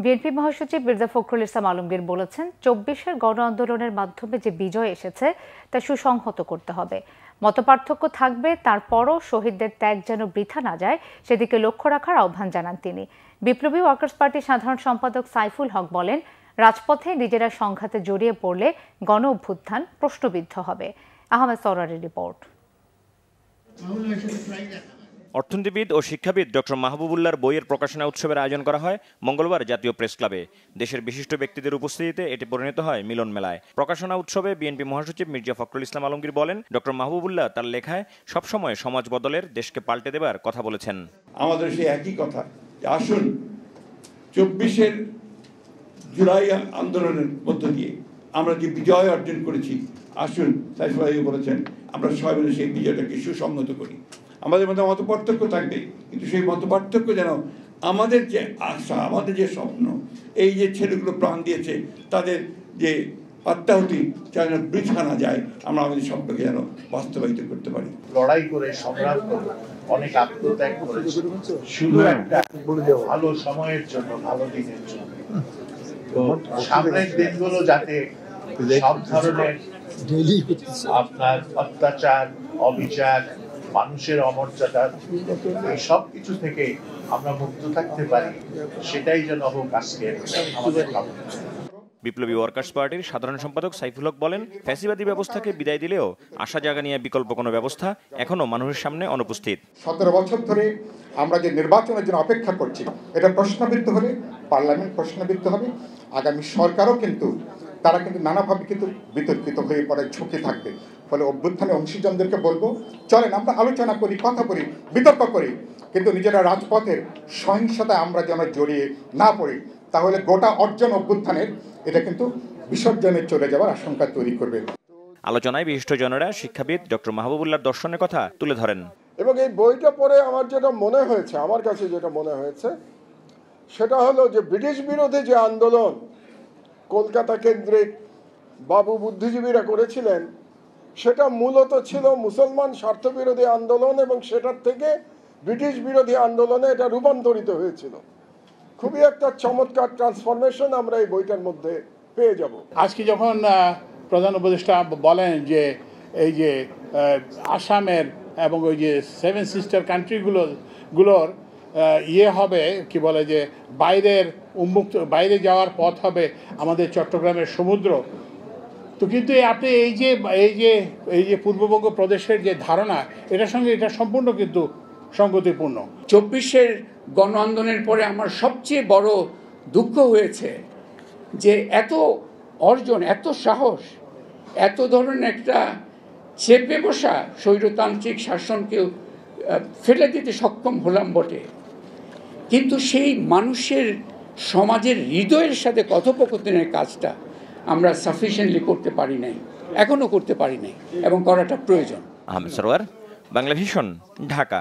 BNP মহাসচিব মির্জা ফখরুল ইসলাম আলমগীর বলেছেন, ২৪-এর গণ আন্দোলনের মাধ্যমে যে বিজয় এসেছে তা সুসংহত করতে হবে। মতপার্থক্য থাকবে, তারপরও শহীদদের ত্যাগ যেন বৃথা না যায় সেদিকে লক্ষ্য রাখার আহ্বান জানান তিনি। বিপ্লবী ওয়ার্কার্স পার্টির সাধারণ সম্পাদক সাইফুল হক বলেন, রাজপথে নিজেরা সংঘাতে জড়িয়ে পড়লে গণ অভ্যুত্থান প্রশ্নবিদ্ধ হবে। আহমেদ সরারের রিপোর্ট। অর্থনীতিবিদ ও শিক্ষাবিদ ডক্টর মাহবুবুল্লাহর বইয়ের প্রকাশনা উৎসবের আয়োজন করা হয় মঙ্গলবার জাতীয় প্রেস ক্লাবে। দেশের বিশিষ্ট ব্যক্তিদের উপস্থিতিতে এটি পরিণত হয় মিলন মেলায়। প্রকাশনা উৎসবে বিএনপি মহাসচিব মির্জা ফখরুল ইসলাম আলমগীর বলেন, ডক্টর মাহবুবুল্লাহ তার লেখায় সবসময় সমাজ বদলের, দেশকে পাল্টে দেবার কথা বলেছেন। আমাদের সেই একই কথা, আসুন ২৪-এর জুলাই আন্দোলনের মধ্য দিয়ে আমরা যে বিজয় অর্জন করেছি, আসুন সাইফুল ভাই বলেছেন, আমরা সবাই মিলে সেই বিজয়টাকে সুসংহত করি। আমাদের মধ্যে মত পার্থক্য থাকবে, কিন্তু সেই মত পার্থক্য যেন আমাদের যে আশা, আমাদের যে স্বপ্ন, এই যে ছেলেগুলো প্রাণ দিয়েছে তাদের যে আত্মাহুতি যেন বৃথা না যায়, আমরা আমাদের স্বপ্নকে যেন বাস্তবায়িত করতে পারি। লড়াই করে সংগ্রাম করে অনেক আত্মত্যাগ করেছে শুধু একটা ভালো সময়ের জন্য, ভালো দিনের জন্য। তো সামনের দিনগুলো যাতে সব ধরনের আপনার অত্যাচার, অবিচার, মানুষের অমর্যাদা, এই সব কিছু থেকে আমরা মুক্ত থাকতে পারি, সেটাই যেন হোক আজকে আমাদের ভাবনা। বিপ্লবী ওয়ার্কার্স পার্টির সাধারণ সম্পাদক সাইফুল হক বলেন, ফ্যাসিবাদী ব্যবস্থাকে বিদায় দিলেও আশা জাগা নিয়ে বিকল্প কোনো ব্যবস্থা এখনো মানুষের সামনে অনুপস্থিত। ১৭ বছর ধরে আমরা যে নির্বাচনের জন্য অপেক্ষা করছি, এটা প্রশ্নবিদ্ধ হলে পার্লামেন্ট প্রশ্নবিদ্ধ হবে। আগামী সরকারও কিন্তু তারা কিন্তু নানাভাবে কিন্তু বিতর্কিত হয়ে পড়ার ঝুঁকি থাকবে। ফলে অভ্যুত্থানে অংশীজনদেরকে বলবো, চলেন আমরা আলোচনা করি, কথা বলি, বিতর্ক করি, কিন্তু নিজেরা রাজপথের সহিংসতায় আমরা যেন জড়িয়ে না পড়ি। তাহলে গোটা অর্জন অভ্যুত্থানের এটা কিন্তু বিসর্জনে চলে যাওয়ার আশঙ্কা তৈরি করবে। আলোচনায় বিশিষ্টজনেরা শিক্ষাবিদ ডক্টর মাহবুবুল্লাহর দর্শনের কথা তুলে ধরেন। এবং এই বইটা পড়ে আমার যেটা মনে হয়েছে, আমার কাছে যেটা মনে হয়েছে সেটা হলো যে ব্রিটিশ বিরোধী যে আন্দোলন কলকাতা কেন্দ্রিক বাবু বুদ্ধিজীবীরা করেছিলেন, সেটা মূলত ছিল মুসলমান স্বার্থবিরোধী আন্দোলন, এবং সেটার থেকে ব্রিটিশ বিরোধী আন্দোলনে এটা রূপান্তরিত হয়েছিল। খুবই একটা চমৎকার ট্রান্সফরমেশন আমরা এই বইটার মধ্যে পেয়ে যাব। আজকে যখন প্রধান উপদেষ্টা বলেন যে এই যে আসামের এবং ওই যে 7 সিস্টার কান্ট্রিগুলোর হবে, কি বলে যে বাইরে যাওয়ার পথ হবে আমাদের চট্টগ্রামের সমুদ্র। তো কিন্তু আপনি এই যে পূর্ববঙ্গ প্রদেশের যে ধারণা, এটার সঙ্গে এটা সম্পূর্ণ কিন্তু সঙ্গতিপূর্ণ। ২৪-এর গণ আন্দোলনের পরে আমার সবচেয়ে বড় দুঃখ হয়েছে যে এত অর্জন, এত সাহস, এত ধরনের একটা চেপে বসা স্বৈরতান্ত্রিক শাসনকেও ফেলে দিতে সক্ষম হলাম বটে, কিন্তু সেই মানুষের সমাজের হৃদয়ের সাথে কথোপকথনের কাজটা আমরা সাফিসিয়েন্টলি করতে পারি নাই, এখনো করতে পারি নাই, এবং করাটা প্রয়োজন। আহমেদ সরওয়ার, বাংলা ভিশন, ঢাকা।